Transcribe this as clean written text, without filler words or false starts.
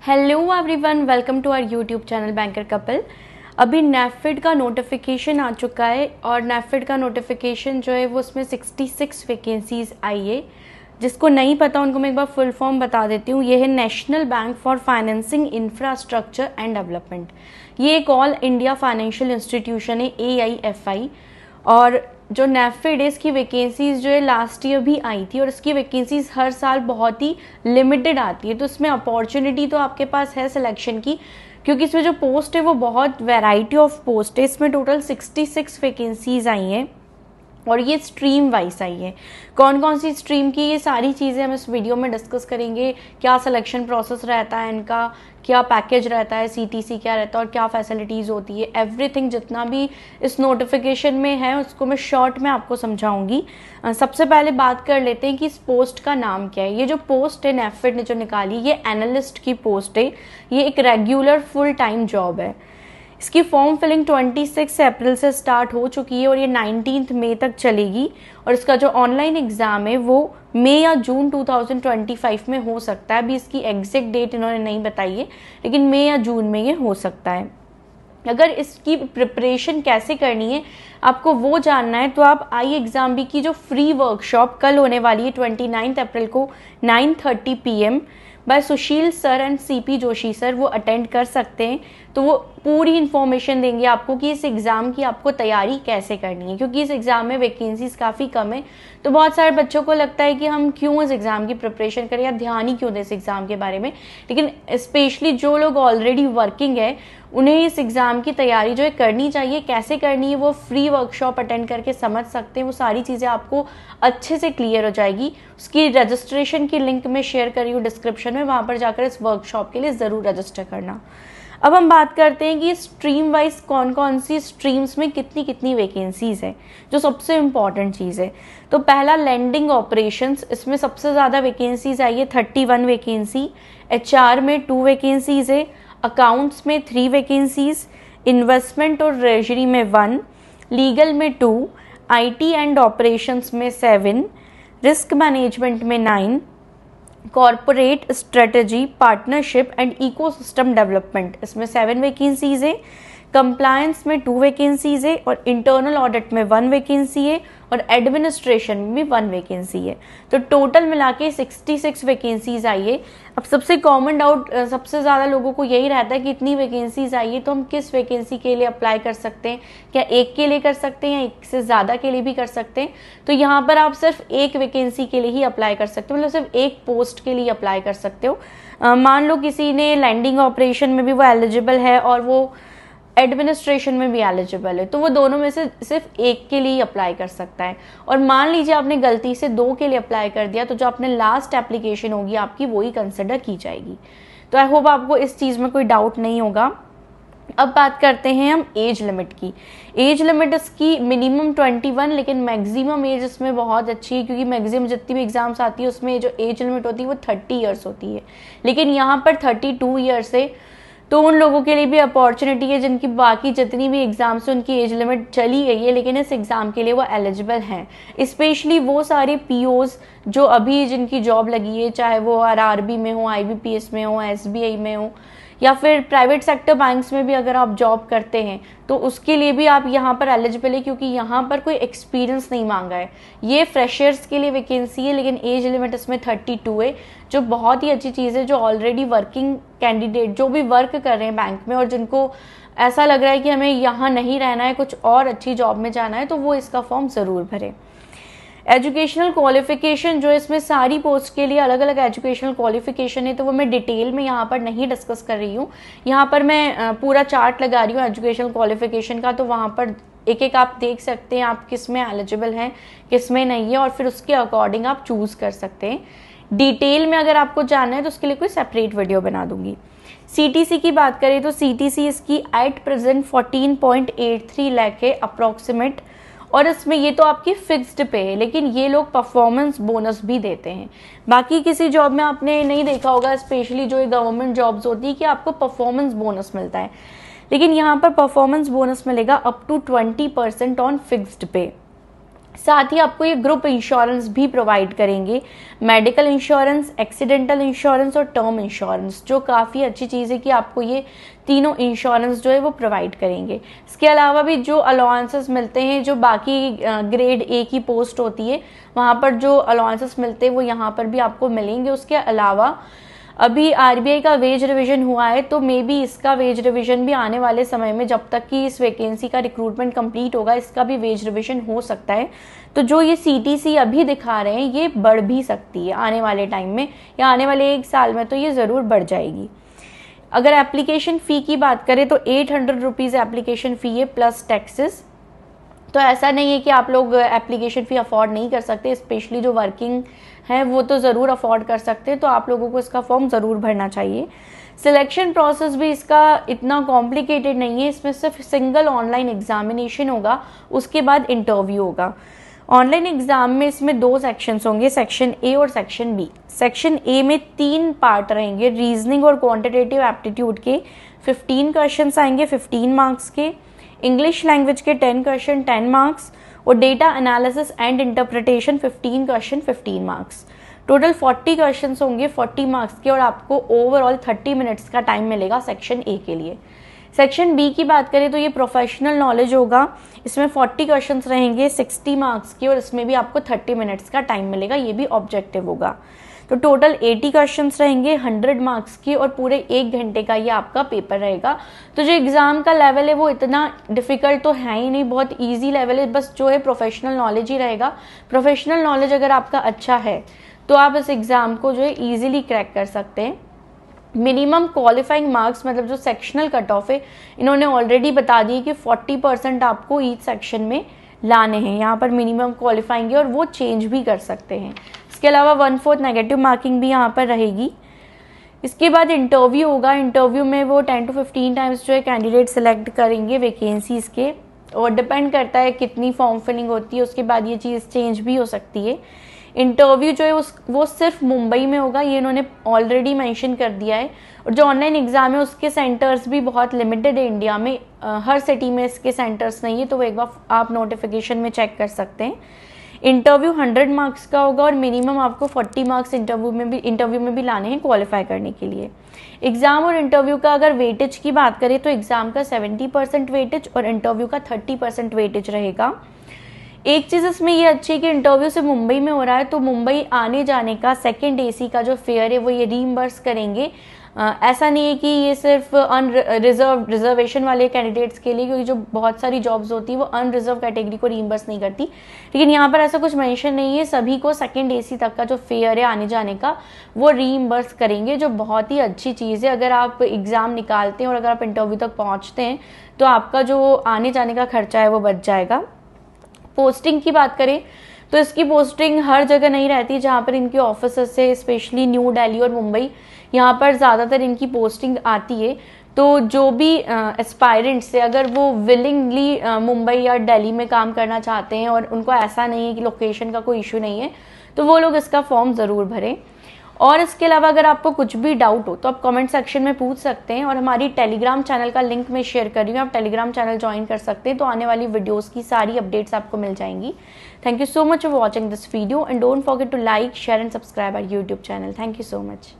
Hello everyone, welcome to our YouTube channel banker couple. अभी नेफेड का notification आ चुका है और नेफेड का नोटिफिकेशन जो है वो उसमें 66 वैकेंसीज आई है। जिसको नहीं पता उनको मैं एक बार फुल फॉर्म बता देती हूँ। ये है national bank for financing infrastructure and development. ये एक ऑल इंडिया फाइनेंशियल इंस्टीट्यूशन है, AIFI। और जो नेफेड है इसकी वैकेंसीज जो है लास्ट ईयर भी आई थी और इसकी वैकेंसीज हर साल बहुत ही लिमिटेड आती है, तो इसमें अपॉर्चुनिटी तो आपके पास है सिलेक्शन की, क्योंकि इसमें जो पोस्ट है वो बहुत वैरायटी ऑफ पोस्ट है। इसमें टोटल 66 वैकेंसीज आई हैं और ये स्ट्रीम वाइज आई है। कौन कौन सी स्ट्रीम की, ये सारी चीज़ें हम इस वीडियो में डिस्कस करेंगे। क्या सिलेक्शन प्रोसेस रहता है इनका, क्या पैकेज रहता है, CTC क्या रहता है और क्या फैसिलिटीज़ होती है, एवरीथिंग जितना भी इस नोटिफिकेशन में है उसको मैं शॉर्ट में आपको समझाऊंगी। सबसे पहले बात कर लेते हैं कि इस पोस्ट का नाम क्या है। ये जो पोस्ट है नेफेड ने जो निकाली, ये एनालिस्ट की पोस्ट है। ये एक रेगुलर फुल टाइम जॉब है। इसकी फॉर्म फिलिंग 26 अप्रैल से स्टार्ट हो चुकी है और ये 19 मई तक चलेगी। और इसका जो ऑनलाइन एग्ज़ाम है वो मई या जून 2025 में हो सकता है। अभी इसकी एग्जैक्ट डेट इन्होंने नहीं बताई है, लेकिन मई या जून में ये हो सकता है। अगर इसकी प्रिपरेशन कैसे करनी है आपको वो जानना है तो आप IExamB की जो फ्री वर्कशॉप कल होने वाली है 29 अप्रैल को 9:30 PM by Sushil sir and CP Joshi sir, वो अटेंड कर सकते हैं। तो वो पूरी इन्फॉर्मेशन देंगे आपको कि इस एग्ज़ाम की आपको तैयारी कैसे करनी है, क्योंकि इस एग्ज़ाम में वैकेंसीज काफ़ी कम है। तो बहुत सारे बच्चों को लगता है कि हम क्यों इस एग्ज़ाम की प्रिपरेशन करें या ध्यान ही क्यों दें इस एग्ज़ाम के बारे में। लेकिन स्पेशली जो लोग ऑलरेडी वर्किंग है उन्हें इस एग्ज़ाम की तैयारी जो है करनी चाहिए। कैसे करनी है वो फ्री वर्कशॉप अटेंड करके समझ सकते हैं। वो सारी चीज़ें आपको अच्छे से क्लियर हो जाएगी। उसकी रजिस्ट्रेशन की लिंक मैं शेयर करी हूँ डिस्क्रिप्शन में, वहाँ पर जाकर इस वर्कशॉप के लिए ज़रूर रजिस्टर करना। अब हम बात करते हैं कि स्ट्रीम वाइज कौन कौन सी स्ट्रीम्स में कितनी कितनी वैकेंसीज है। जो सबसे इम्पॉर्टेंट चीज़ है तो पहला लेंडिंग ऑपरेशंस, इसमें सबसे ज़्यादा वैकेंसीज आई है 31 वैकेंसी। HR में 2 वैकेंसीज है, अकाउंट्स में 3 वैकेंसीज, इन्वेस्टमेंट और ट्रेजरी में 1, लीगल में 2, IT एंड ऑपरेशंस में 7, रिस्क मैनेजमेंट में 9, corporate strategy, partnership and ecosystem development इसमें 7 वैकेंसीज है, कंप्लायंस में 2 वैकेंसीज है और इंटरनल ऑडिट में 1 वैकेंसी है और एडमिनिस्ट्रेशन में भी 1 वैकेंसी है। तो टोटल मिला के 66 वैकेंसीज आई है। अब सबसे कॉमन डाउट सबसे ज़्यादा लोगों को यही रहता है कि इतनी वैकेंसीज आई है तो हम किस वैकेंसी के लिए अप्लाई कर सकते हैं, क्या एक के लिए कर सकते हैं या एक से ज़्यादा के लिए भी कर सकते हैं। तो यहाँ पर आप सिर्फ एक वैकेंसी के लिए ही अप्लाई कर सकते हो, मतलब सिर्फ एक पोस्ट के लिए अप्लाई कर सकते हो। मान लो किसी ने लैंडिंग ऑपरेशन में भी वो एलिजिबल है और वो एडमिनिस्ट्रेशन में भी एलिजिबल है, तो वो दोनों में से सिर्फ एक के लिए अप्लाई कर सकता है। और मान लीजिए आपने गलती से 2 के लिए अप्लाई कर दिया तो जो आपने लास्ट एप्लीकेशन होगी आपकी वही कंसिडर की जाएगी। तो आई होप आपको इस चीज़ में कोई डाउट नहीं होगा। अब बात करते हैं हम एज लिमिट की। एज लिमिट इसकी मिनिमम 21, लेकिन मैक्सिमम एज इसमें बहुत अच्छी है, क्योंकि मैक्सिमम जितनी भी एग्जाम्स आती है उसमें जो एज लिमिट होती है वो 30 ईयर्स होती है, लेकिन यहाँ पर 32 ईयर्स है। तो उन लोगों के लिए भी अपॉर्चुनिटी है जिनकी बाकी जितनी भी एग्जाम्स है उनकी एज लिमिट चली गई है, लेकिन इस एग्ज़ाम के लिए वो एलिजिबल हैं। स्पेशली वो सारे POs जो अभी जिनकी जॉब लगी है, चाहे वो RRB में हो, IBPS में हो, SBI में हो या फिर प्राइवेट सेक्टर बैंक्स में भी अगर आप जॉब करते हैं तो उसके लिए भी आप यहाँ पर एलिजिबल है, क्योंकि यहाँ पर कोई एक्सपीरियंस नहीं मांगा है। ये फ्रेशर्स के लिए वैकेंसी है, लेकिन एज लिमिट इसमें 32 है, जो बहुत ही अच्छी चीज़ है। जो ऑलरेडी वर्किंग कैंडिडेट जो भी वर्क कर रहे हैं बैंक में और जिनको ऐसा लग रहा है कि हमें यहाँ नहीं रहना है, कुछ और अच्छी जॉब में जाना है, तो वो इसका फॉर्म ज़रूर भरें। एजुकेशनल क्वालिफिकेशन जो इसमें सारी पोस्ट के लिए अलग अलग एजुकेशनल क्वालिफिकेशन है, तो वो मैं डिटेल में यहाँ पर नहीं डिस्कस कर रही हूँ। यहाँ पर मैं पूरा चार्ट लगा रही हूँ एजुकेशनल क्वालिफिकेशन का, तो वहाँ पर एक एक आप देख सकते हैं आप किस में एलिजिबल हैं किस में नहीं है, और फिर उसके अकॉर्डिंग आप चूज कर सकते हैं। डिटेल में अगर आपको जानना है तो उसके लिए कोई सेपरेट वीडियो बना दूंगी। CTC की बात करें तो CTC इसकी एट प्रेजेंट 14.83 लाख है अप्रोक्सीमेट, और इसमें ये तो आपकी फिक्स्ड पे है, लेकिन ये लोग परफॉर्मेंस बोनस भी देते हैं। बाकी किसी जॉब में आपने नहीं देखा होगा, स्पेशली जो गवर्नमेंट जॉब्स होती है कि आपको परफॉर्मेंस बोनस मिलता है, लेकिन यहाँ पर परफॉर्मेंस बोनस मिलेगा अप टू 20% ऑन फिक्स्ड पे। साथ ही आपको ये ग्रुप इंश्योरेंस भी प्रोवाइड करेंगे, मेडिकल इंश्योरेंस, एक्सीडेंटल इंश्योरेंस और टर्म इंश्योरेंस, जो काफ़ी अच्छी चीज़ है कि आपको ये तीनों इंश्योरेंस जो है वो प्रोवाइड करेंगे। इसके अलावा भी जो अलाउंसेस मिलते हैं, जो बाकी ग्रेड ए की पोस्ट होती है वहाँ पर जो अलाउंसेस मिलते हैं वो यहाँ पर भी आपको मिलेंगे। उसके अलावा अभी आरबीआई का वेज रिवीजन हुआ है, तो मे बी इसका वेज रिवीजन भी आने वाले समय में, जब तक कि इस वैकेंसी का रिक्रूटमेंट कंप्लीट होगा, इसका भी वेज रिवीजन हो सकता है। तो जो ये सीटीसी अभी दिखा रहे हैं ये बढ़ भी सकती है आने वाले टाइम में, या आने वाले 1 साल में तो ये ज़रूर बढ़ जाएगी। अगर एप्लीकेशन फ़ी की बात करें तो 800 रुपीज़ एप्लीकेशन फ़ी है प्लस टैक्सेस। तो ऐसा नहीं है कि आप लोग एप्लीकेशन फ़ी अफोर्ड नहीं कर सकते, स्पेशली जो वर्किंग है वो तो ज़रूर अफोर्ड कर सकते हैं, तो आप लोगों को इसका फॉर्म ज़रूर भरना चाहिए। सिलेक्शन प्रोसेस भी इसका इतना कॉम्प्लिकेटेड नहीं है, इसमें सिर्फ सिंगल ऑनलाइन एग्जामिनेशन होगा, उसके बाद इंटरव्यू होगा। ऑनलाइन एग्जाम में इसमें 2 सेक्शंस होंगे, सेक्शन ए और सेक्शन बी। सेक्शन ए में 3 पार्ट रहेंगे, रीजनिंग और क्वांटिटेटिव एप्टीट्यूड के 15 क्वेश्चंस आएंगे 15 मार्क्स के, इंग्लिश लैंग्वेज के 10 क्वेश्चन 10 मार्क्स, और data analysis and interpretation 15 question 15 marks. Total 40 questions होंगे 40 मार्क्स के, और आपको ओवरऑल 30 मिनट्स का टाइम मिलेगा सेक्शन ए के लिए। सेक्शन बी की बात करें तो ये प्रोफेशनल नॉलेज होगा, इसमें 40 क्वेश्चंस रहेंगे 60 मार्क्स के, और इसमें भी आपको 30 मिनट्स का टाइम मिलेगा, ये भी ऑब्जेक्टिव होगा। तो टोटल 80 क्वेश्चंस रहेंगे 100 मार्क्स की, और पूरे 1 घंटे का ये आपका पेपर रहेगा। तो जो एग्जाम का लेवल है वो इतना डिफिकल्ट तो है ही नहीं, बहुत इजी लेवल है, बस जो है प्रोफेशनल नॉलेज ही रहेगा। प्रोफेशनल नॉलेज अगर आपका अच्छा है तो आप इस एग्जाम को जो है ईजिली क्रैक कर सकते हैं। मिनिमम क्वालिफाइंग मार्क्स, मतलब जो सेक्शनल कट ऑफ है, इन्होंने ऑलरेडी बता दी कि 40% आपको ईच सेक्शन में लाने हैं, यहाँ पर मिनिमम क्वालिफाइंग है, और वो चेंज भी कर सकते हैं। इसके अलावा 1/4 नेगेटिव मार्किंग भी यहाँ पर रहेगी। इसके बाद इंटरव्यू होगा, इंटरव्यू में वो 10 to 15 टाइम्स जो है कैंडिडेट सेलेक्ट करेंगे वैकेंसीज के, और डिपेंड करता है कितनी फॉर्म फिलिंग होती है, उसके बाद ये चीज़ चेंज भी हो सकती है। इंटरव्यू जो है वो सिर्फ मुंबई में होगा, ये इन्होंने ऑलरेडी मेंशन कर दिया है। और जो ऑनलाइन एग्जाम है उसके सेंटर्स भी बहुत लिमिटेड है इंडिया में, हर सिटी में इसके सेंटर्स नहीं है, तो वो एक बार आप नोटिफिकेशन में चेक कर सकते हैं। इंटरव्यू 100 मार्क्स का होगा, और मिनिमम आपको 40 मार्क्स इंटरव्यू में भी लाने हैं क्वालिफाई करने के लिए। एग्जाम और इंटरव्यू का अगर वेटेज की बात करें तो एग्जाम का 70% वेटेज और इंटरव्यू का 30% वेटेज रहेगा। एक चीज़ इसमें ये अच्छी है कि इंटरव्यू से मुंबई में हो रहा है, तो मुंबई आने जाने का सेकेंड एसी का जो फेयर है वो ये रीइंबर्स करेंगे। ऐसा नहीं है कि ये सिर्फ रिजर्वेशन वाले कैंडिडेट्स के लिए, क्योंकि जो बहुत सारी जॉब्स होती है वो अनरिजर्व कैटेगरी को रीइंबर्स नहीं करती, लेकिन यहाँ पर ऐसा कुछ मेंशन नहीं है। सभी को सेकेंड एसी तक का जो फेयर है आने जाने का वो रीइंबर्स करेंगे, जो बहुत ही अच्छी चीज़ है। अगर आप एग्ज़ाम निकालते हैं और अगर आप इंटरव्यू तक पहुँचते हैं तो आपका जो आने जाने का खर्चा है वो बच जाएगा। पोस्टिंग की बात करें तो इसकी पोस्टिंग हर जगह नहीं रहती जहाँ पर इनके ऑफिस है, स्पेशली न्यू दिल्ली और मुंबई, यहाँ पर ज़्यादातर इनकी पोस्टिंग आती है। तो जो भी एस्पायरेंट्स है, अगर वो विलिंगली मुंबई या दिल्ली में काम करना चाहते हैं और उनको ऐसा नहीं है कि लोकेशन का कोई इशू नहीं है, तो वो लोग इसका फॉर्म ज़रूर भरें। और इसके अलावा अगर आपको कुछ भी डाउट हो तो आप कमेंट सेक्शन में पूछ सकते हैं, और हमारी टेलीग्राम चैनल का लिंक मैं शेयर कर रही हूँ, आप टेलीग्राम चैनल ज्वाइन कर सकते हैं, तो आने वाली वीडियोस की सारी अपडेट्स आपको मिल जाएंगी। Thank you so much for watching this video, and don't forget to like, share and subscribe our YouTube channel. Thank you so much.